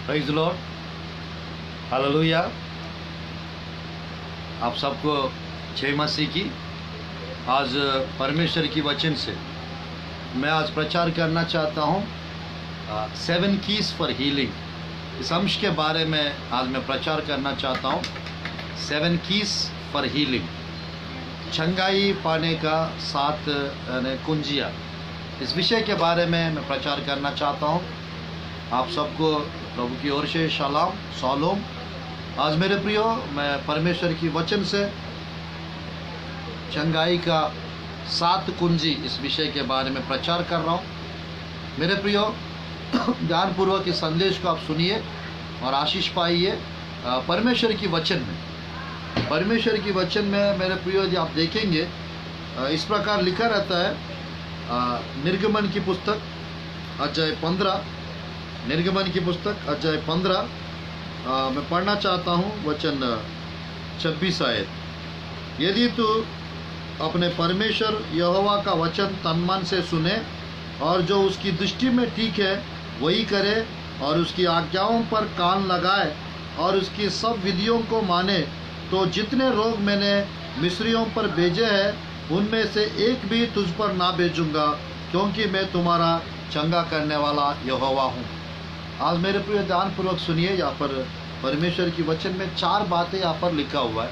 Praise Lord, hallelujah. आप सबको जय मसीह की। आज परमेश्वर की वचन से मैं आज प्रचार करना चाहता हूँ 7 कीज़ फॉर हीलिंग। इस अंश के बारे में आज मैं प्रचार करना चाहता हूँ। 7 कीज़ फॉर हीलिंग, चंगाई पाने का 7 कुंजियाँ। इस विषय के बारे में मैं प्रचार करना चाहता हूँ। आप सबको प्रभु की ओर से सलाम शालोम। आज मेरे प्रियो, मैं परमेश्वर की वचन से चंगाई का 7 कुंजी इस विषय के बारे में प्रचार कर रहा हूँ। मेरे प्रियो, ध्यानपूर्वक इस संदेश को आप सुनिए और आशीष पाइए परमेश्वर की वचन में। परमेश्वर की वचन में मेरे प्रियो, यदि आप देखेंगे इस प्रकार लिखा रहता है। निर्गमन की पुस्तक अध्याय 15, निर्गमन की पुस्तक अध्याय 15 मैं पढ़ना चाहता हूँ वचन 26 आयत। यदि तू अपने परमेश्वर यहोवा का वचन तन मन से सुने और जो उसकी दृष्टि में ठीक है वही करे और उसकी आज्ञाओं पर कान लगाए और उसकी सब विधियों को माने, तो जितने रोग मैंने मिस्रियों पर भेजे हैं उनमें से एक भी तुझ पर ना भेजूंगा, क्योंकि मैं तुम्हारा चंगा करने वाला यहोवा हूँ। आज मेरे प्रिय, ध्यानपूर्वक सुनिए। यहाँ पर परमेश्वर की वचन में 4 बातें यहाँ पर लिखा हुआ है।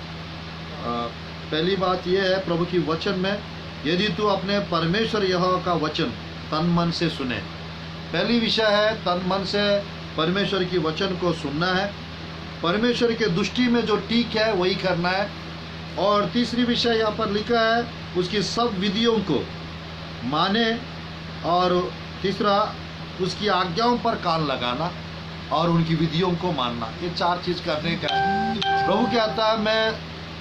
पहली बात यह है प्रभु की वचन में, यदि तू अपने परमेश्वर यहोवा का वचन तन मन से सुने। पहली विषय है तन मन से परमेश्वर की वचन को सुनना है, परमेश्वर के दृष्टि में जो ठीक है वही करना है। और तीसरी विषय यहाँ पर लिखा है उसकी सब विधियों को माने, और तीसरा उसकी आज्ञाओं पर कान लगाना और उनकी विधियों को मानना। ये 4 चीज़ करने का प्रभु कहता है। मैं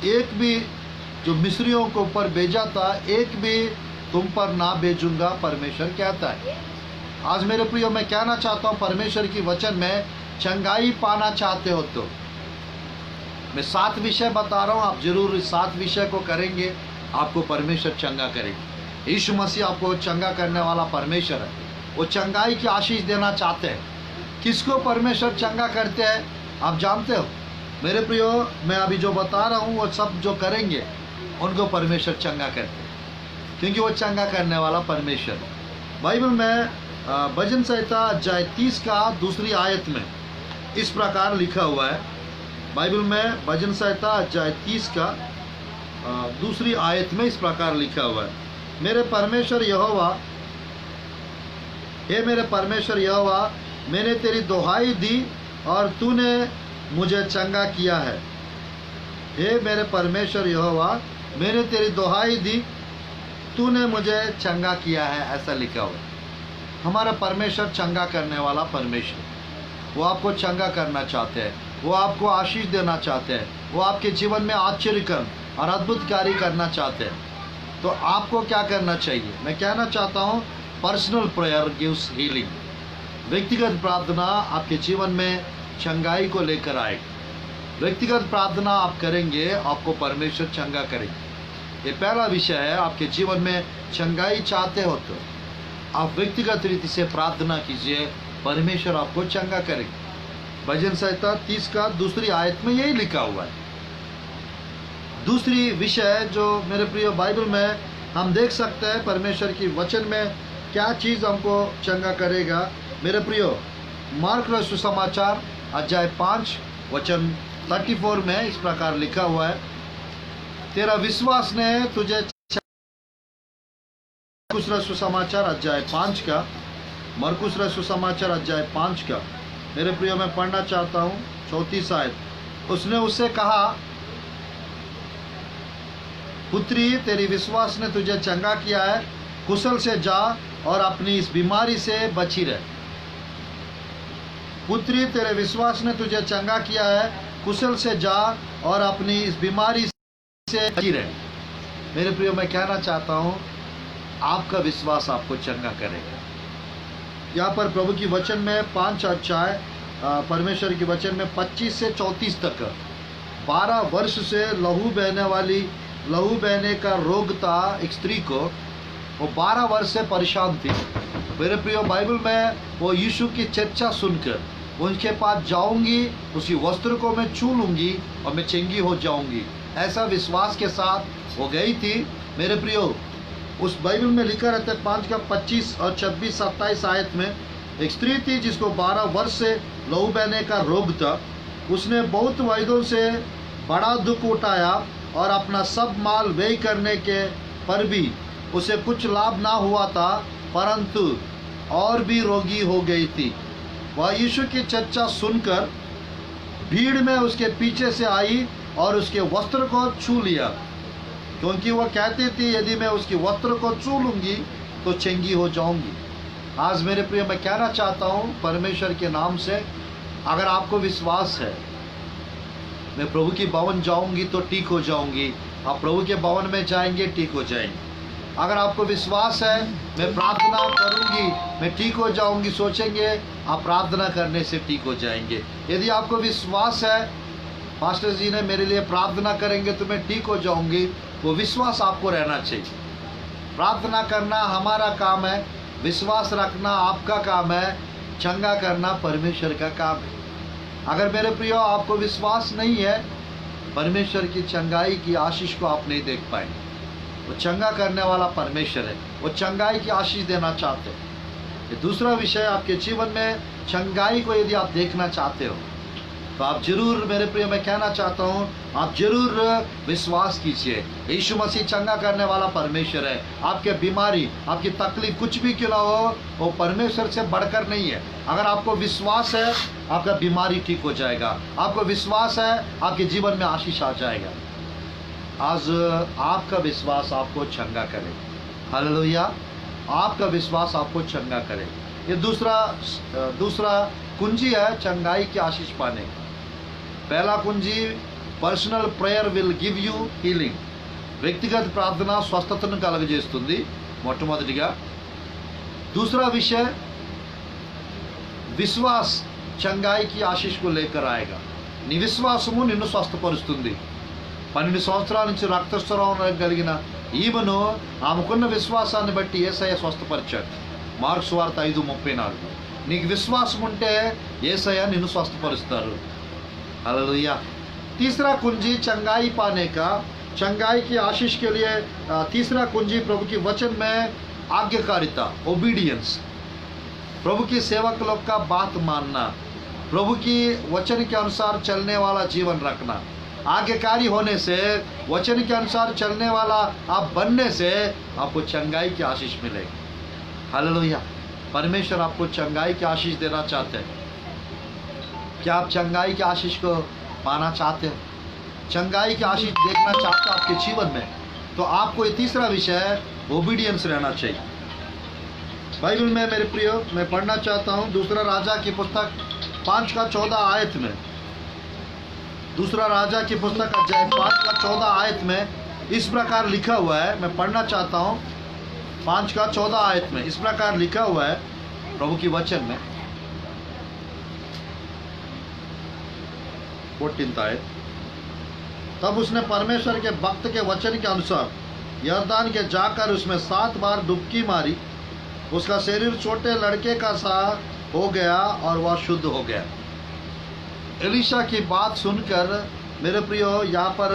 एक भी जो मिस्रियों को ऊपर भेजा था एक भी तुम पर ना भेजूंगा, परमेश्वर कहता है। आज मेरे प्रियो, मैं कहना चाहता हूँ परमेश्वर की वचन में चंगाई पाना चाहते हो तो मैं 7 विषय बता रहा हूँ। आप जरूर इस 7 विषय को करेंगे, आपको परमेश्वर चंगा करेंगे। यीशु मसीह आपको चंगा करने वाला परमेश्वर है। वो चंगाई की आशीष देना चाहते हैं। किसको परमेश्वर चंगा करते हैं आप जानते हो मेरे प्रियो। मैं अभी जो बता रहा हूँ वो सब जो करेंगे उनको परमेश्वर चंगा करते हैं, क्योंकि वो चंगा करने वाला परमेश्वर है। बाइबल में भजन संहिता अध्याय 30 का 2 आयत में इस प्रकार लिखा हुआ है। बाइबल में भजन संहिता अध्याय 30 का 2 आयत में इस प्रकार लिखा हुआ है। मेरे परमेश्वर यहोवा, हे मेरे परमेश्वर यहोवा, मैंने तेरी दुहाई दी और तूने मुझे चंगा किया है। हे मेरे परमेश्वर यहोवा, मैंने तेरी दुहाई दी, तूने मुझे चंगा किया है, ऐसा लिखा हुआ है। हमारा परमेश्वर चंगा करने वाला परमेश्वर, वो आपको चंगा करना चाहते हैं, वो आपको आशीष देना चाहते हैं, वो आपके जीवन में आश्चर्यकर्म और अद्भुत कार्य करना चाहते हैं। तो आपको क्या करना चाहिए? मैं कहना चाहता हूँ पर्सनल प्रेयर गिव्स हीलिंग। व्यक्तिगत प्रार्थना आपके जीवन में चंगाई को लेकर आएगी। व्यक्तिगत प्रार्थना आप करेंगे, आपको परमेश्वर चंगा करेंगे। ये पहला विषय है। आपके जीवन में चंगाई चाहते हो तो आप व्यक्तिगत रीति से प्रार्थना कीजिए, परमेश्वर आपको चंगा करेंगे। भजन संहिता 30 का 2 आयत में यही लिखा हुआ है। दूसरी विषय जो मेरे प्रिय बाइबल में हम देख सकते हैं परमेश्वर की वचन में क्या चीज़ हमको चंगा करेगा। मेरे प्रियो, मार्क का सुसमाचार अध्याय 5 वचन 34 में इस प्रकार लिखा हुआ है, तेरा विश्वास ने तुझे। मरकुस सुसमाचार अध्याय 5 का, मरकुस सुसमाचार अध्याय 5 का मेरे प्रियो मैं पढ़ना चाहता हूँ 34 आयत। उसने उससे कहा, पुत्री, तेरी विश्वास ने तुझे चंगा किया है, कुशल से जा और अपनी इस बीमारी से बची रह। पुत्री, तेरे विश्वास ने तुझे चंगा किया है, कुशल से जा और अपनी इस बीमारी से बची रह। मेरे प्रियो, मैं कहना चाहता हूँ आपका विश्वास आपको चंगा करेगा। यहाँ पर प्रभु की वचन में 5 अध्याय परमेश्वर की वचन में 25 से 34 तक 12 वर्ष से लहू बहने का रोग था एक स्त्री को। वो 12 वर्ष से परेशान थी। मेरे प्रियो, बाइबल में वो यीशु की चर्चा सुनकर उनके पास जाऊंगी, उसकी वस्त्र को मैं छू लूंगी और मैं चंगी हो जाऊंगी। ऐसा विश्वास के साथ वो गई थी। मेरे प्रियो, उस बाइबल में लिखा रहता है 5 का 25 और 26 27 आयत में, एक स्त्री थी जिसको 12 वर्ष से लहू बहने का रोग था। उसने बहुत वैद्यों से बड़ा दुख उठाया और अपना सब माल व्यय करने के पर भी उसे कुछ लाभ ना हुआ था, परंतु और भी रोगी हो गई थी। वह यीशु की चर्चा सुनकर भीड़ में उसके पीछे से आई और उसके वस्त्र को छू लिया, क्योंकि वह कहती थी यदि मैं उसकी वस्त्र को छू लूंगी तो चंगी हो जाऊंगी। आज मेरे प्रिय, मैं कहना चाहता हूँ परमेश्वर के नाम से, अगर आपको विश्वास है मैं प्रभु की भवन जाऊंगी तो ठीक हो जाऊंगी, आप प्रभु के भवन में जाएंगे ठीक हो जाएंगे। अगर आपको विश्वास है मैं प्रार्थना करूंगी मैं ठीक हो जाऊंगी, सोचेंगे आप प्रार्थना करने से ठीक हो जाएंगे। यदि आपको विश्वास है पास्टर जी ने मेरे लिए प्रार्थना करेंगे तो मैं ठीक हो जाऊंगी, वो विश्वास आपको रहना चाहिए। प्रार्थना करना हमारा काम है, विश्वास रखना आपका काम है, चंगा करना परमेश्वर का काम है। अगर मेरे प्रियो आपको विश्वास नहीं है, परमेश्वर की चंगाई की आशीष को आप नहीं देख पाएंगे। वो चंगा करने वाला परमेश्वर है, वो चंगाई की आशीष देना चाहते हैं। ये दूसरा विषय, आपके जीवन में चंगाई को यदि आप देखना चाहते हो तो आप जरूर, मेरे प्रिय मैं कहना चाहता हूँ, आप जरूर विश्वास कीजिए। यीशु मसीह चंगा करने वाला परमेश्वर है। आपके बीमारी, आपकी तकलीफ कुछ भी क्यों ना हो, वो परमेश्वर से बढ़कर नहीं है। अगर आपको विश्वास है आपका बीमारी ठीक हो जाएगा, आपको विश्वास है आपके जीवन में आशीष आ जाएगा। आज आपका विश्वास आपको चंगा करे। हालेलुया, आपका विश्वास आपको चंगा करे। ये दूसरा कुंजी है चंगाई की आशीष पाने का। पहला कुंजी, personal prayer will give you healing. వ్యక్తిగత ప్రార్థన స్వస్థతను కలుగజేస్తుంది మొట్టమొదటిగా. दूसरा विषय, విశ్వాస్ చంగాయి की ఆశీష్ को लेकर आएगा. నీ విశ్వాసము నిన్ను స్వస్థపరుస్తుంది. 12 సంవత్సరాల నుంచి రక్తస్రావం కలిగిన ఈమెను ఆమెకున్న విశ్వాసాన్ని బట్టి యేసయ్య స్వస్థపరిచాడు. మార్కు సువార్త 5:34. నీకు విశ్వాసం ఉంటే యేసయ్య నిన్ను స్వస్థపరుస్తారు. हालेलुया. तीसरा कुंजी चंगाई पाने का, चंगाई की आशीष के लिए तीसरा कुंजी प्रभु की वचन में आज्ञाकारिता, ओबीडियंस। प्रभु की सेवक लोग का बात मानना, प्रभु की वचन के अनुसार चलने वाला जीवन रखना। आज्ञाकारी होने से, वचन के अनुसार चलने वाला आप बनने से आपको चंगाई की आशीष मिलेगी। हालेलुया. परमेश्वर आपको चंगाई की आशीष देना चाहते हैं। क्या आप चंगाई की आशीष को पाना चाहते हैं? चंगाई की आशीष देखना चाहते हैं आपके जीवन में, तो आपको ये तीसरा विषय है, ओबीडियंस रहना चाहिए। बाइबल में मेरे प्रियो मैं पढ़ना चाहता हूँ दूसरा राजा की पुस्तक 5 का 14 आयत में। दूसरा राजा की पुस्तक अध्याय 5 का 14 आयत में इस प्रकार लिखा हुआ है, मैं पढ़ना चाहता हूँ। 5 का 14 आयत में इस प्रकार लिखा हुआ है प्रभु की वचन में, 14 आयत। तब उसने परमेश्वर के भक्त के वचन के अनुसार यरदान के जाकर उसमें 7 बार डुबकी मारी। उसका शरीर छोटे लड़के का सा हो गया और वह शुद्ध हो गया। एलिशा की बात सुनकर मेरे प्रियो यहाँ पर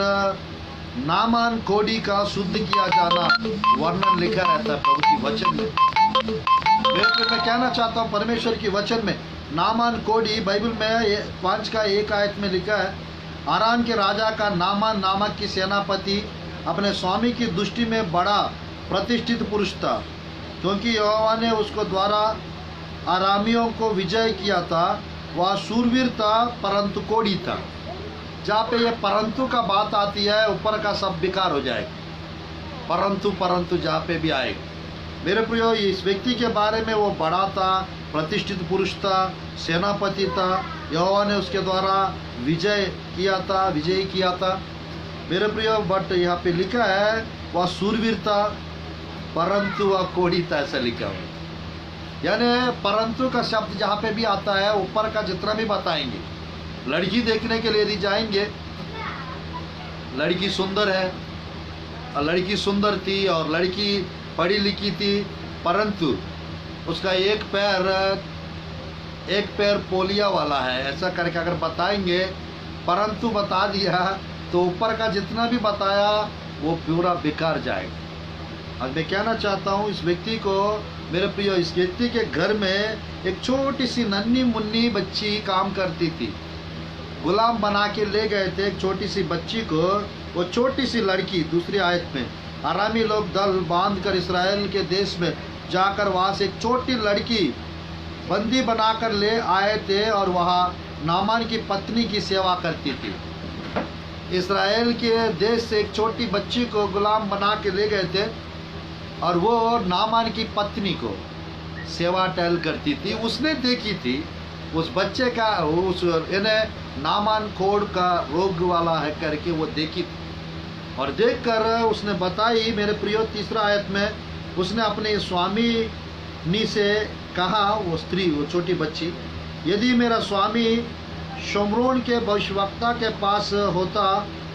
नामान कोढ़ी का शुद्ध किया जाना वर्णन लिखा रहता है प्रभु की वचन में। मेरे प्रियो मैं कहना चाहता हूँ परमेश्वर की वचन में नामान कोढ़ी बाइबल में 5 का 1 आयत में लिखा है, आरान के राजा का नामान नामक की सेनापति अपने स्वामी की दृष्टि में बड़ा प्रतिष्ठित पुरुष था, क्योंकि यहोवा ने उसको द्वारा आरामियों को विजय किया था। वह शूरवीर था परंतु कोढ़ी था। जहाँ पे ये परंतु का बात आती है ऊपर का सब बेकार हो जाएगा। परंतु जहाँ पे भी आएगा मेरे प्रियो, इस व्यक्ति के बारे में वो बड़ा था, प्रतिष्ठित पुरुष था, सेनापति था, यहोवा ने उसके द्वारा विजय किया था मेरे प्रियो। बट यहाँ पे लिखा है वह शूरवीर था परंतु वह कोढ़ी था, ऐसा लिखा हुआ है। यानी परंतु का शब्द जहाँ पे भी आता है ऊपर का जितना भी बताएंगे, लड़की देखने के लिए यदि जाएंगे, लड़की सुंदर है, लड़की सुंदर थी और लड़की पढ़ी लिखी थी, परंतु उसका एक पैर एक पैर पोलिया वाला है, ऐसा करके अगर बताएंगे, परंतु बता दिया तो ऊपर का जितना भी बताया वो पूरा बेकार जाएगा। अब मैं कहना चाहता हूँ इस व्यक्ति को, मेरे प्रिय, इस व्यक्ति के घर में एक छोटी सी नन्ही मुन्नी बच्ची काम करती थी। गुलाम बना के ले गए थे एक छोटी सी बच्ची को। वो छोटी सी लड़की, दूसरी आयत में, अरामी लोग दल बांध कर इसराइल के देश में जाकर वहाँ से एक छोटी लड़की बंदी बनाकर ले आए थे और वहाँ नामान की पत्नी की सेवा करती थी। इसराइल के देश से एक छोटी बच्ची को गुलाम बना के ले गए थे और वो नामान की पत्नी को सेवा टहल करती थी। उसने देखी थी उस बच्चे का, उस इन्हें नामान कोढ़ का रोग वाला है करके वो देखी थी, और देखकर उसने बताई, मेरे प्रियो, तीसरा आयत में, उसने अपने स्वामी से कहा, वो स्त्री, वो छोटी बच्ची, यदि मेरा स्वामी शमरोन के भविष्यवक्ता के पास होता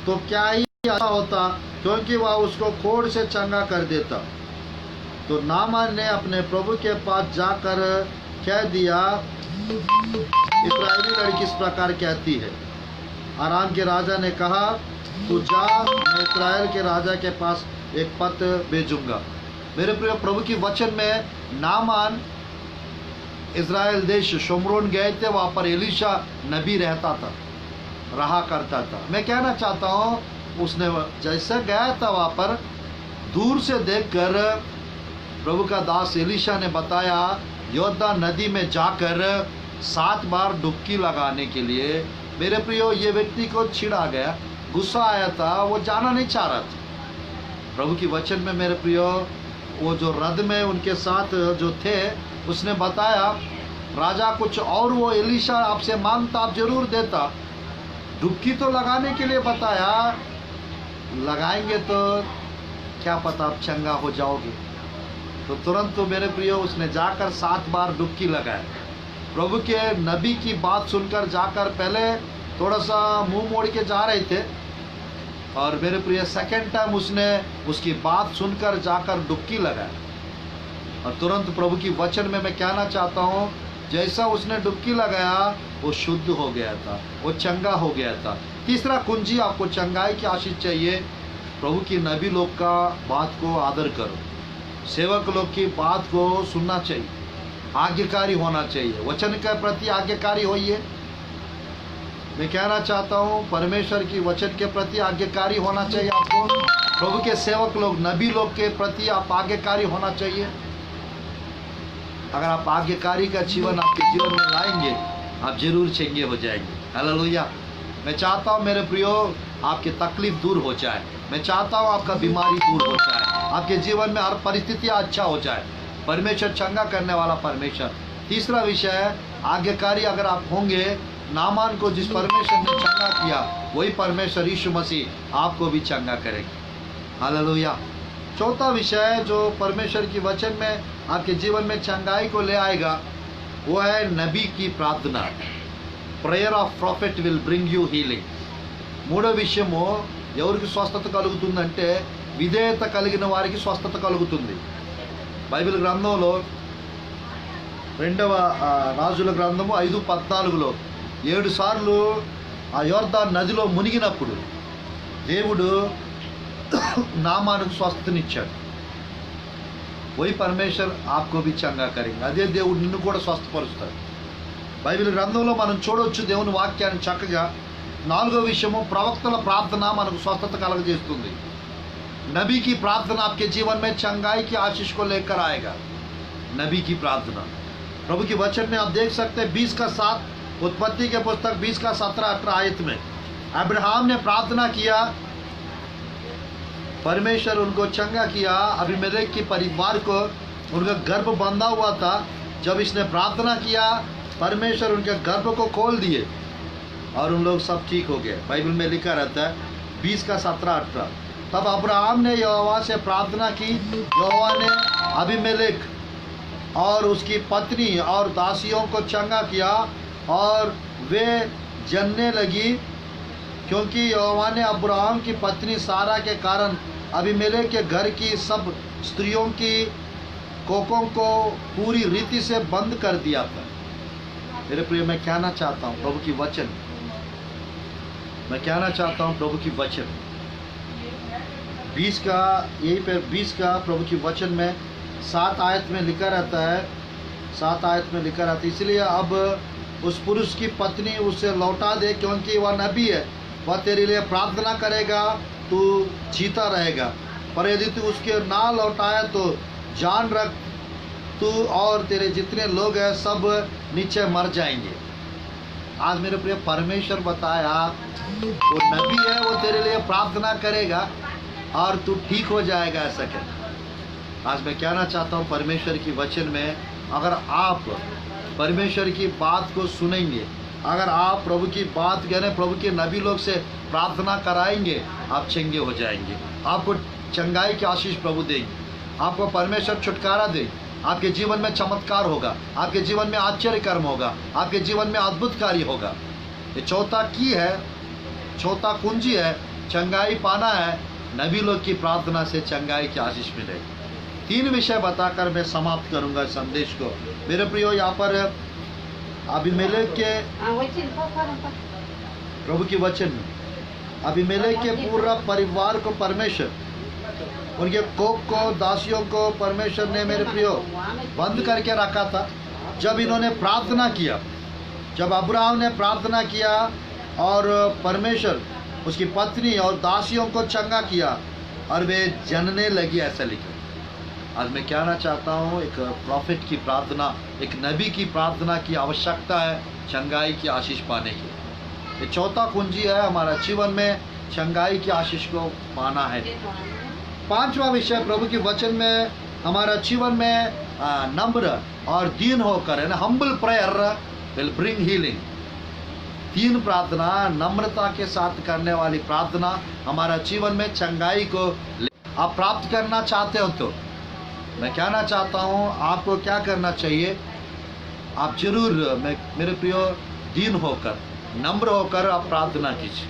तो क्या ही अच्छा होता, क्योंकि वह उसको कोढ़ से चंगा कर देता। तो नामान ने अपने प्रभु के पास जाकर कह दिया, इस्राएली लड़की इस प्रकार कहती है। आराम के राजा ने कहा, तू जा, मैं इस्राएल के राजा के पास एक पत्र भेजूंगा। मेरे प्रिय, प्रभु की वचन में नामान इस्राएल देश शमरोन गए थे, वहाँ पर एलीशा नबी रहा करता था। मैं कहना चाहता हूँ, उसने जैसे गया था वहाँ पर, दूर से देखकर प्रभु का दास एलीशा ने बताया, योद्धा नदी में जाकर 7 बार डुबकी लगाने के लिए। मेरे प्रियो, ये व्यक्ति को छिड़ा गया, गुस्सा आया था, वो जाना नहीं चाह रहा था। प्रभु की वचन में मेरे प्रियो, वो जो रथ में उनके साथ जो थे, उसने बताया, राजा कुछ और वो एलीशा आपसे मांगता आप जरूर देता। डुबकी तो लगाने के लिए बताया, लगाएंगे तो क्या पता आप चंगा हो जाओगे। तो तुरंत तो मेरे प्रियो, उसने जाकर 7 बार डुबकी लगाया। प्रभु के नबी की बात सुनकर जाकर पहले थोड़ा सा मुंह मोड़ के जा रहे थे, और मेरे प्रिय, सेकंड टाइम उसने उसकी बात सुनकर जाकर डुबकी लगाया। और तुरंत प्रभु की वचन में मैं कहना चाहता हूँ, जैसा उसने डुबकी लगाया वो शुद्ध हो गया था, वो चंगा हो गया था। तीसरा कुंजी, आपको चंगाई की आशीष चाहिए, प्रभु की नबी लोग का बात को आदर करो, सेवक लोग की बात को सुनना चाहिए, आज्ञाकारी होना चाहिए, वचन के प्रति आज्ञाकारी होइए। मैं कहना चाहता हूँ, परमेश्वर की वचन के प्रति आज्ञाकारी होना चाहिए आपको। प्रभु के सेवक लोग, नबी लोग के प्रति आप आज्ञाकारी होना चाहिए। अगर आप आज्ञाकारी का जीवन आपके जीवन में लाएंगे, आप जरूर चंगे हो जाएंगे। हालेलुया। मैं चाहता हूँ मेरे प्रियो, आपकी तकलीफ दूर हो जाए। मैं चाहता हूँ आपका बीमारी दूर हो जाए, आपके जीवन में हर परिस्थिति अच्छा हो जाए। परमेश्वर चंगा करने वाला परमेश्वर। तीसरा विषय है आज्ञाकारी। अगर आप होंगे, नामान को जिस परमेश्वर ने चंगा किया, वही परमेश्वर यीशु मसीह आपको भी चंगा करेगा। हालेलुया। चौथा विषय जो परमेश्वर की वचन में आपके जीवन में चंगाई को ले आएगा, वो है नबी की प्रार्थना। Prayer of profit will bring you healing. మూడో విషయము, ఎవరికి స్వస్థత కలుగుతుందంటే విధేయత కలిగిన వారికి స్వస్థత కలుగుతుంది. బైబిల్ గ్రంథంలో 2వ రాజుల గ్రంథము 5:14లో 7 సార్లు ఆ యోర్దాను నదిలో మునిగినప్పుడు దేవుడు నామానుకు స్వస్థతనిచ్చాడు. वही परमेश्वर आपको भी चंगा करेंगे. అదే దేవుడు నిన్ను కూడా స్వస్థపరుస్తాడు. బైబిల్ గ్రంథంలో మనం చూడొచ్చు దేవుని వాక్యాన్ని చక్కగా. 4వ విషయము, ప్రవక్తల ప్రార్థన మనకు స్వస్థత కలుగజేస్తుంది. नबी की प्रार्थना आपके जीवन में चंगाई की आशीष को लेकर आएगा. नबी की प्रार्थना, प्रभु की वचन में आप देख सकते हैं 20:7, उत्पत्ति के पुस्तक 20:17-18 आयत में अब्राहम ने प्रार्थना किया, परमेश्वर उनको चंगा किया. अबीमेलेक के परिवार को, उनका गर्भ बंधा हुआ था, जब इसने प्रार्थना किया परमेश्वर उनके गर्भ को खोल दिए और उन लोग सब ठीक हो गए. बाइबल में लिखा रहता है 20:17-18. तब अब्राहम ने यहोवा से प्रार्थना की. यहोवा ने अबीमेलेक और उसकी पत्नी और दासियों को चंगा किया और वे जनने लगी, क्योंकि यहोवा ने अब्राहम की पत्नी सारा के कारण अबीमेलेक के घर की सब स्त्रियों की कोकों को पूरी रीति से बंद कर दिया था. मेरे प्रिय, मैं कहना चाहता हूँ प्रभु की वचन, मैं कहना चाहता हूँ प्रभु की वचन 20 का, यही पे 20 का प्रभु की वचन में 7 आयत में लिखा रहता है, 7 आयत में लिखा रहता है, इसलिए अब उस पुरुष की पत्नी उसे लौटा दे, क्योंकि वह नबी है, वह तेरे लिए प्रार्थना करेगा, तू जीता रहेगा। पर यदि तू उसके ना लौटाए तो जान रख, तू और तेरे जितने लोग हैं सब नीचे मर जाएंगे। आज मेरे प्रिय, परमेश्वर बताया वो नबी है, वो तेरे लिए प्रार्थना करेगा और तू ठीक हो जाएगा, ऐसा कह। आज मैं कहना चाहता हूँ परमेश्वर की वचन में, अगर आप परमेश्वर की बात को सुनेंगे, अगर आप प्रभु की बात करें, प्रभु के नबी लोग से प्रार्थना कराएंगे, आप चंगे हो जाएंगे। आपको चंगाई की आशीष प्रभु देंगे, आपको परमेश्वर छुटकारा देंगे, आपके जीवन में चमत्कार होगा, आपके जीवन में आश्चर्य कर्म होगा, आपके जीवन में अद्भुत कार्य होगा। ये चौथा की है, चौथा कुंजी है, चंगाई पाना है, नबी लोग की प्रार्थना से चंगाई की आशीष मिलेगी। 3 विषय बताकर मैं समाप्त करूंगा संदेश को। मेरे प्रियो, यहाँ पर अबीमेलेक के प्रभु की वचन में अबीमेलेक के पूरा परिवार को परमेश्वर, उनके कोप को, दासियों को परमेश्वर ने मेरे प्रियो बंद करके रखा था। जब इन्होंने प्रार्थना किया, जब अब्राहम ने प्रार्थना किया और परमेश्वर उसकी पत्नी और दासियों को चंगा किया और वे जनने लगी, ऐसा लिखा। आज मैं कहना चाहता हूँ, एक प्रॉफिट की प्रार्थना, एक नबी की प्रार्थना की आवश्यकता है चंगाई की आशीष पाने की। ये चौथा कुंजी है हमारा जीवन में चंगाई की आशीष को पाना है। 5वां विषय प्रभु के वचन में हमारा जीवन में नम्र और दीन होकर, है ना, humble prayer will bring healing. 3 प्रार्थना नम्रता के साथ करने वाली प्रार्थना हमारा जीवन में चंगाई को आप प्राप्त करना चाहते हो तो मैं कहना चाहता हूँ, आपको क्या करना चाहिए, आप जरूर मेरे प्रियो दीन होकर, नम्र होकर आप प्रार्थना कीजिए।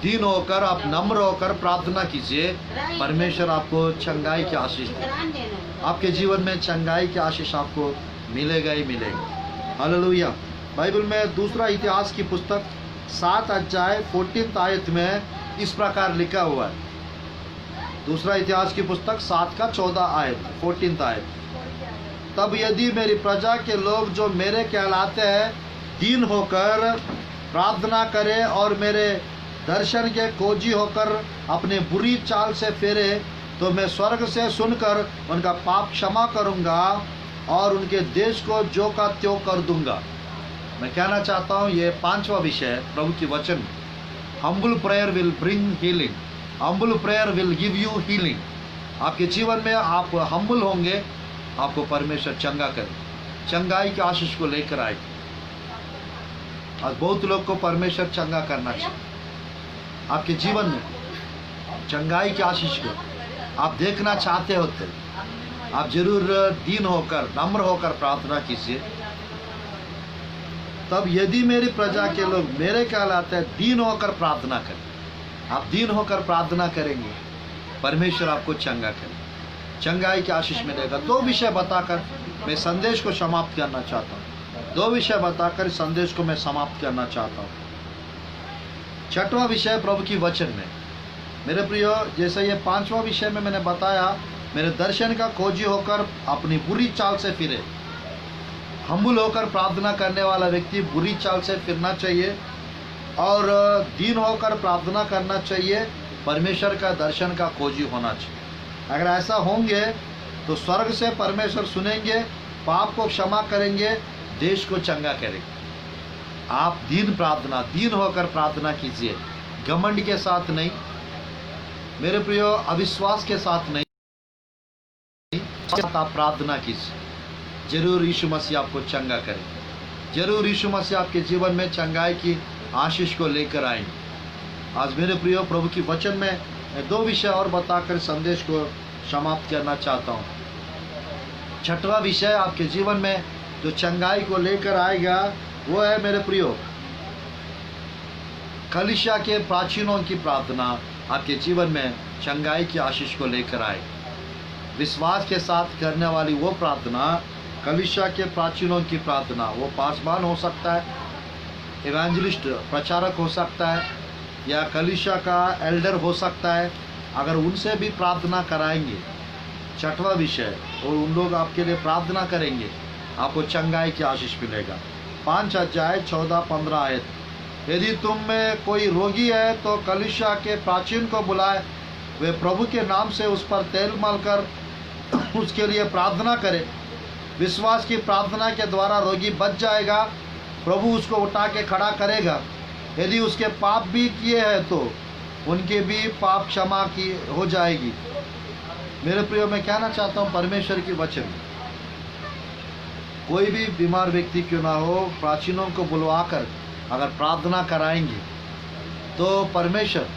दीन होकर, आप नम्र होकर प्रार्थना कीजिए, परमेश्वर आपको चंगाई की आशीष देगा। आपके जीवन में चंगाई की आशीष आपको मिलेगा ही मिलेगा। हालेलुया। बाइबल में दूसरा इतिहास की पुस्तक 7 अध्याय 14 आयत में इस प्रकार लिखा हुआ है। दूसरा इतिहास की पुस्तक 7 का 14 आयत, 14 आयत। तब यदि मेरी प्रजा के लोग जो मेरे कहलाते हैं दीन होकर प्रार्थना करें और मेरे दर्शन के खोजी होकर अपने बुरी चाल से फेरे, तो मैं स्वर्ग से सुनकर उनका पाप क्षमा करूंगा और उनके देश को जो का त्यों कर दूंगा। मैं कहना चाहता हूँ, ये 5वां विषय है प्रभु की वचन। Humble prayer will bring healing, humble prayer will give you healing. आपके जीवन में आप हम्बल होंगे, आपको परमेश्वर चंगा करे, चंगाई की आशीष को लेकर आए। आज बहुत लोग को परमेश्वर चंगा करना चाहिए। आपके जीवन में चंगाई की आशीष को आप देखना चाहते होते, आप जरूर दीन होकर, नम्र होकर प्रार्थना कीजिए। तब यदि मेरी प्रजा के लोग मेरे कहलाते हैं दीन होकर प्रार्थना करें, आप दीन होकर प्रार्थना करेंगे, परमेश्वर आपको चंगा करे, चंगाई की आशीष मिलेगा। 2 विषय बताकर मैं संदेश को समाप्त करना चाहता हूँ। 2 विषय बताकर संदेश को मैं समाप्त करना चाहता हूँ। 6वां विषय प्रभु की वचन में मेरे प्रियो, जैसे ये 5वां विषय में मैंने बताया, मेरे दर्शन का खोजी होकर अपनी बुरी चाल से फिरे। हम्बल होकर प्रार्थना करने वाला व्यक्ति बुरी चाल से फिरना चाहिए और दीन होकर प्रार्थना करना चाहिए, परमेश्वर का दर्शन का खोजी होना चाहिए। अगर ऐसा होंगे तो स्वर्ग से परमेश्वर सुनेंगे, पाप को क्षमा करेंगे, देश को चंगा करेंगे। आप दीन प्रार्थना, दीन होकर प्रार्थना कीजिए, घमंड के साथ नहीं मेरे प्रियो, अविश्वास के साथ नहीं, आप प्रार्थना कीजिए। जरूर यीशु मसीह आपको चंगा करे, जरूर यीशु मसीह आपके जीवन में चंगाई की आशीष को लेकर आएंगे। आज मेरे प्रियो, प्रभु की वचन में 2 विषय और बताकर संदेश को समाप्त करना चाहता हूँ। 6वां विषय आपके जीवन में जो चंगाई को लेकर आएगा वो है मेरे प्रियो, कलीसिया के प्राचीनों की प्रार्थना आपके जीवन में चंगाई की आशीष को लेकर आए। विश्वास के साथ करने वाली वो प्रार्थना कलीसिया के प्राचीनों की प्रार्थना, वो पासबान हो सकता है, इवेंजलिस्ट प्रचारक हो सकता है, या कलीसिया का एल्डर हो सकता है। अगर उनसे भी प्रार्थना कराएंगे, छठवां विषय, और उन लोग आपके लिए प्रार्थना करेंगे, आपको चंगाई की आशीष मिलेगा। 5 अध्याय 14-15 आयत। यदि तुम में कोई रोगी है तो कलीसिया के प्राचीन को बुलाए, वे प्रभु के नाम से उस पर तेल मलकर उसके लिए प्रार्थना करें। विश्वास की प्रार्थना के द्वारा रोगी बच जाएगा, प्रभु उसको उठा के खड़ा करेगा। यदि उसके पाप भी किए हैं तो उनके भी पाप क्षमा की हो जाएगी। मेरे प्रियो, मैं कहना चाहता हूँ परमेश्वर की वचन, कोई भी बीमार व्यक्ति क्यों ना हो, प्राचीनों को बुलवाकर अगर प्रार्थना कराएंगे तो परमेश्वर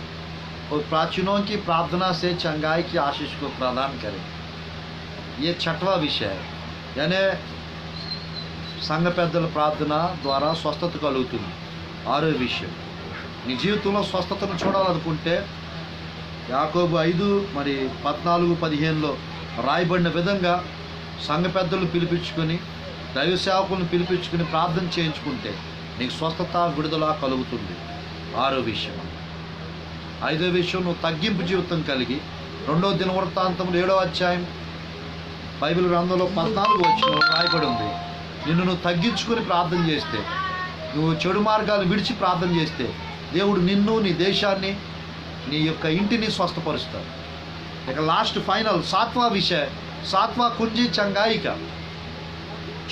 और प्राचीनों की प्रार्थना से चंगाई की आशीष को प्रदान करें। ये छठवां विषय है, यानी సంఘ పెద్దల ప్రార్థన ద్వారా స్వస్థత కలుగుతుంది. 6వ విషయం, నీ జీవితంలో స్వస్థతను చూడాలనుకుంటే యాకోబు 5:14-15లో రాయబడిన విధంగా సంఘ పెద్దలను పిలిపించుకొని, దైవ సేవకులను పిలిపించుకొని ప్రార్థన చేయించుకుంటే నీకు స్వస్థత, విడుదల కలుగుతుంది. 6వ విషయం. 5వ విషయం, నువ్వు తగ్గింపు జీవితం కలిగి 2వ దినవృత్తాంతములు 7వ అధ్యాయం బైబిల్ గ్రంథంలో 14వ వచనంలో రాయబడి ఉంది, నిన్ను నువ్వు తగ్గించుకొని ప్రార్థన చేస్తే, నువ్వు చెడు మార్గాలు విడిచి ప్రార్థన చేస్తే దేవుడు నిన్ను, నీ దేశాన్ని, నీ యొక్క ఇంటిని స్వస్థపరుస్తాడు. ఇక లాస్ట్ फाइनल 7वां विषय, 7वां कुंजी चंगाई का.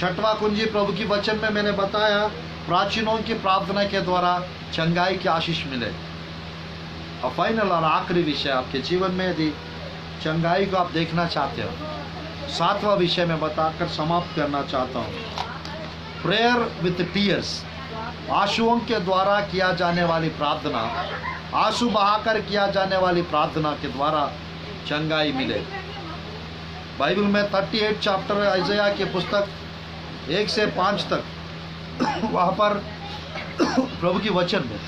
6वां कुंजी प्रभु की वचन में मैंने बताया, प्राचीनों की प्रार्थना के द्वारा चंगाई की आशीष मिले. और फाइनल और आखिरी विषय, आपके जीवन में यदि चंगाई को आप देखना चाहते हो, 7वां विषय में बताकर समाप्त करना चाहता हूँ. प्रेयर विथ टीयर्स, आंसुओं के द्वारा किया जाने वाली प्रार्थना, आंसू बहाकर किया जाने वाली प्रार्थना के द्वारा चंगाई मिले. बाइबल में 38 चैप्टर आइज़ाया के पुस्तक 1 से 5 तक वहाँ पर प्रभु की वचन में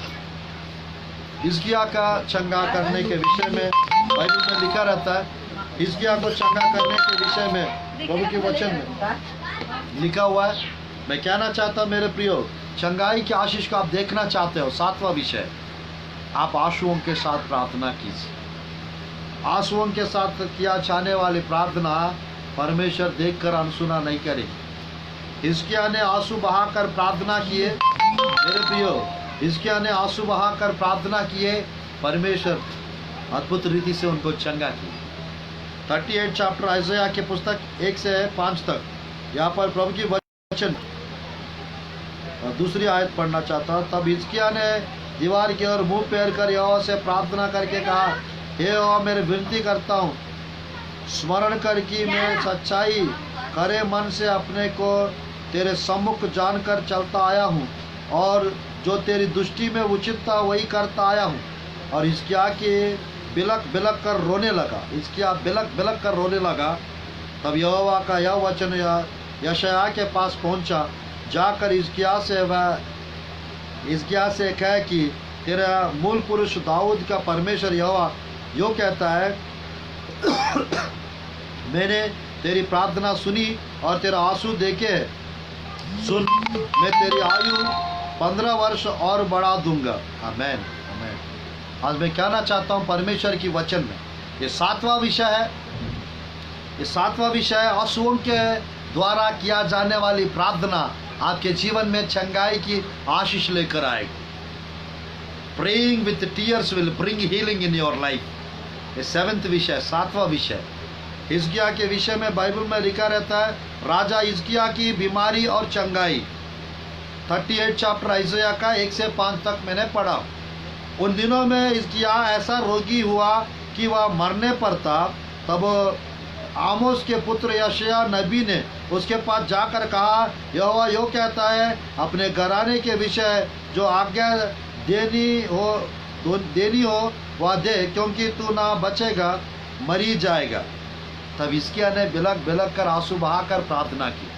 हिजकिय्याह का चंगा करने के विषय में बाइबल में लिखा रहता है. हिजकिय्याह को चंगा करने के विषय में प्रभु के वचन में लिखा हुआ है. मैं कहना चाहता हूँ मेरे प्रियो, चंगाई की आशीष को आप देखना चाहते हो, 7वां विषय, आप आंसुओं के साथ प्रार्थना कीजिए. आंसुओं के साथ किया जाने वाली प्रार्थना परमेश्वर देखकर अनसुना नहीं करेगी. हिजकिय्याह ने आंसू बहाकर प्रार्थना किए. मेरे प्रियो, हिजकिय्याह ने आंसू बहाकर प्रार्थना किए, परमेश्वर अद्भुत रीति से उनको चंगा किया. 38 चैप्टर आइज़ाया के पुस्तक 1 से 5 तक, यहाँ पर प्रभु की वचन दूसरी आयत पढ़ना चाहता हूँ. तब हिजकिय्याह ने दीवार की ओर मुंह फेर कर यहोवा से प्रार्थना करके कहा, हे यहोवा, मैं विनती करता हूँ, स्मरण कर कि मैं सच्चाई करे मन से अपने को तेरे सम्मुख जानकर चलता आया हूँ, और जो तेरी दृष्टि में उचित था वही करता आया हूँ. और हिजकिय्याह के बिलक बिलक कर रोने लगा. हिजकिय्याह बिलक बिलक कर रोने लगा. तब यहोवा का यह वचन यशायाह के पास पहुंचा, जाकर हिजकिय्याह से कह कि तेरा मूल पुरुष दाऊद का परमेश्वर यहोवा यो कहता है, मैंने तेरी प्रार्थना सुनी और तेरा आंसू देखे. सुन, मैं तेरी आयु 15 वर्ष और बढ़ा दूंगा. आमेन, आमेन. आज मैं कहना चाहता हूँ परमेश्वर की वचन में, ये 7वां विषय है. ये 7वां विषय है, आंसुओं के द्वारा किया जाने वाली प्रार्थना आपके जीवन में चंगाई की आशीष लेकर आएगी. Praying with tears will bring healing in your life. ये 7वां विषय, 7वां विषय. हिजकिय्याह के विषय में बाइबल में लिखा रहता है, राजा हिजकिय्याह की बीमारी और चंगाई. 38 चैप्टर आइज़ाया का 1 से 5 तक मैंने पढ़ा. उन दिनों में हिजकिय्याह ऐसा रोगी हुआ कि वह मरने पर था. तब आमोस के पुत्र यशायाह नबी ने उसके पास जाकर कहा, यहोवा यो कहता है, अपने घराने के विषय जो आज्ञा देनी हो वह दे, क्योंकि तू ना बचेगा, मरी जाएगा. तब हिजकिय्याह ने बिलक बिलक कर आंसू बहाकर प्रार्थना की.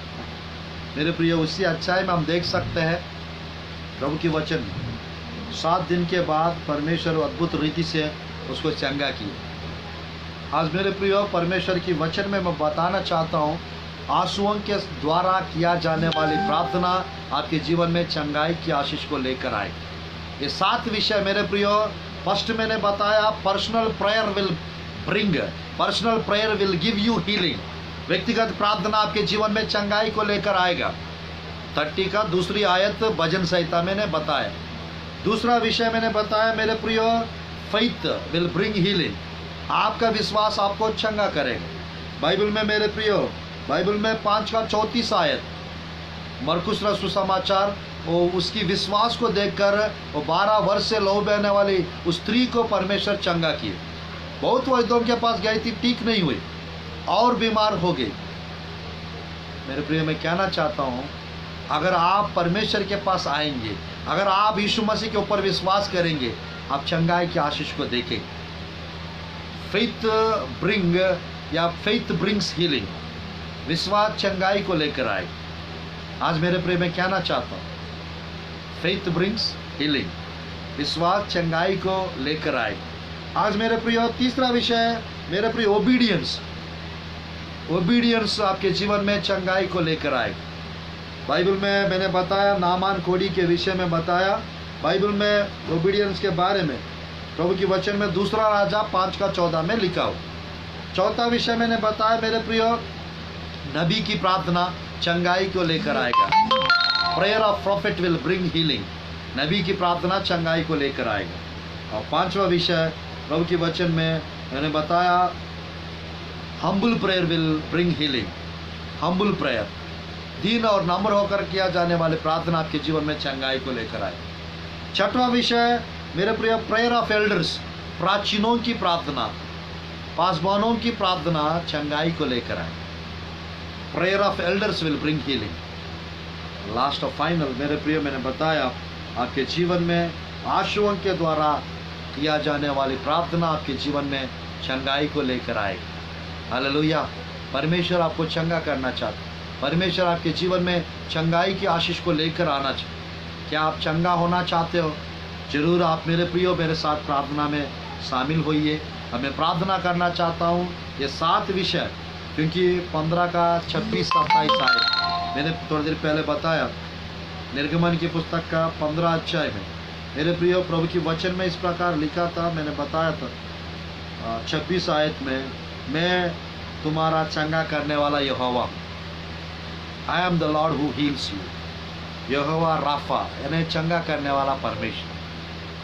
मेरे प्रिय, उसी अच्छाई में हम देख सकते हैं प्रभु की वचन 7 दिन के बाद परमेश्वर अद्भुत रीति से उसको चंगा किया. आज मेरे प्रिय, परमेश्वर की वचन में मैं बताना चाहता हूँ, आंसुओं के द्वारा किया जाने वाली प्रार्थना आपके जीवन में चंगाई की आशीष को लेकर आए। ये 7 विषय मेरे प्रियो, फर्स्ट मैंने बताया personal prayer will give you healing. व्यक्तिगत प्रार्थना आपके जीवन में चंगाई को लेकर आएगा। 30 का दूसरी आयत भजन संहिता मैंने बताया। दूसरा विषय मैंने बताया मेरे प्रियो, फेथ विल ब्रिंग हीलिंग। आपका विश्वास आपको चंगा करेगा। बाइबल में मेरे प्रियो, बाइबल में 5 का 34 आयत, मरकुस रसूल सुसमाचार, वो उसकी विश्वास को देखकर वो 12 वर्ष से लहू बहने वाली उस स्त्री को परमेश्वर चंगा किए। बहुत वैद्यों के पास गई थी, ठीक नहीं हुई और बीमार हो गई। मेरे प्रिय, मैं कहना चाहता हूँ, अगर आप परमेश्वर के पास आएंगे, अगर आप यीशु मसीह के ऊपर विश्वास करेंगे, आप चंगाई की आशीष को देखेंगे। Faith brings healing. विश्वास चंगाई को लेकर आए। आज मेरे प्रिय, मैं कहना चाहता हूँ, फेथ ब्रिंग्स हीलिंग। विश्वास चंगाई को लेकर आए। आज मेरे प्रिय, तीसरा विषय मेरे प्रिय, ओबीडियंस आपके जीवन में चंगाई को लेकर आए। बाइबल में मैंने बताया, नामान कोढ़ी के विषय में बताया। बाइबल में ओबीडियंस के बारे में प्रभु की वचन में दूसरा राजा 5 का 14 में लिखा हो। चौथा विषय मैंने बताया मेरे प्रिय, नबी की प्रार्थना चंगाई को लेकर आएगा। Prayer of profit will bring healing. नबी की प्रार्थना चंगाई को लेकर आएगा। और 5वां विषय प्रभु की वचन में मैंने बताया, humble prayer will bring healing. Humble prayer, दीन और नम्र होकर किया जाने वाले प्रार्थना आपके जीवन में चंगाई को लेकर आए। 6वां विषय मेरे प्रिय, प्रेयर ऑफ एल्डर्स। प्राचीनों की प्रार्थना, पासवानों की प्रार्थना चंगाई को लेकर आए। Prayer of elders will bring healing. Last और फाइनल मेरे प्रिय, मैंने बताया, आपके जीवन में आंसुओं के द्वारा किया जाने वाली प्रार्थना आपके जीवन में चंगाई को लेकर आए। हालेलुया। परमेश्वर आपको चंगा करना चाहता है। परमेश्वर आपके जीवन में चंगाई की आशीष को लेकर आना चाहते। क्या आप चंगा होना चाहते हो? जरूर आप मेरे प्रियो मेरे साथ प्रार्थना में शामिल होइए। अब मैं प्रार्थना करना चाहता हूँ ये 7 विषय, क्योंकि 15 का 26-27 आए मैंने थोड़ी देर पहले बताया। निर्गमन की पुस्तक का 15 अध्याय में मेरे प्रियो प्रभु की वचन में इस प्रकार लिखा था, मैंने बताया था 26 आयत में, मैं तुम्हारा चंगा करने वाला यहोवा, I am the Lord who heals you. यहोवा राफा, यानी चंगा करने वाला परमेश्वर।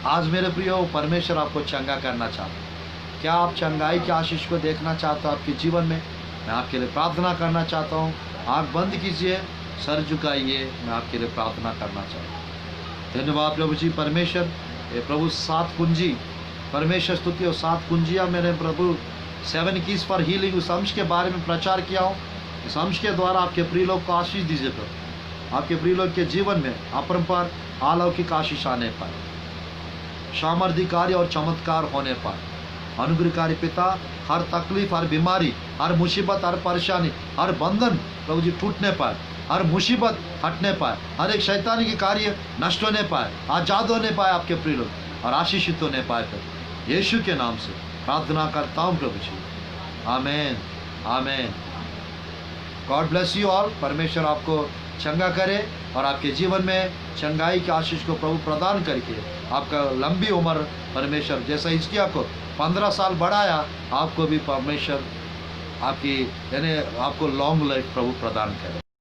आज मेरे प्रियो, परमेश्वर आपको चंगा करना चाहता है। क्या आप चंगाई की आशीष को देखना चाहते हो आपके जीवन में? मैं आपके लिए प्रार्थना करना चाहता हूँ। आँख बंद कीजिए, सर झुकाइए, मैं आपके लिए प्रार्थना करना चाहता हूँ। धन्यवाद प्रभु जी। परमेश्वर, ये प्रभु 7 कुंजी, परमेश्वर स्तुति और 7 कुंजियाँ मैंने प्रभु 7 कीज फॉर हीलिंग उस अंश के बारे में प्रचार किया हूँ। इस अंश के द्वारा आपके प्रिय लोग को आशीष दीजिए प्रभु। आपके प्रिय लोग के जीवन में अपरंपार अलौकिक आशीष आने पाए, सामर्थ्य कार्य और चमत्कार होने पाए। अनुग्रहकारी पिता, हर तकलीफ, हर बीमारी, हर मुसीबत, हर परेशानी, हर बंधन प्रभु जी टूटने पाए, हर मुसीबत हटने पाए, हर एक शैतानी की कार्य नष्ट होने पाए, आजाद होने पाए आपके प्रिय लोग और आशीषित होने पाए। प्रभु यीशु के नाम से प्रार्थना करता हूँ प्रभु जी, amen, amen. God bless you all. परमेश्वर आपको चंगा करे और आपके जीवन में चंगाई की आशीष को प्रभु प्रदान करके आपका लंबी उम्र, परमेश्वर जैसा हिजकिय्याह को 15 साल बढ़ाया, आपको भी परमेश्वर आपकी यानी आपको लॉन्ग लाइफ प्रभु प्रदान करे।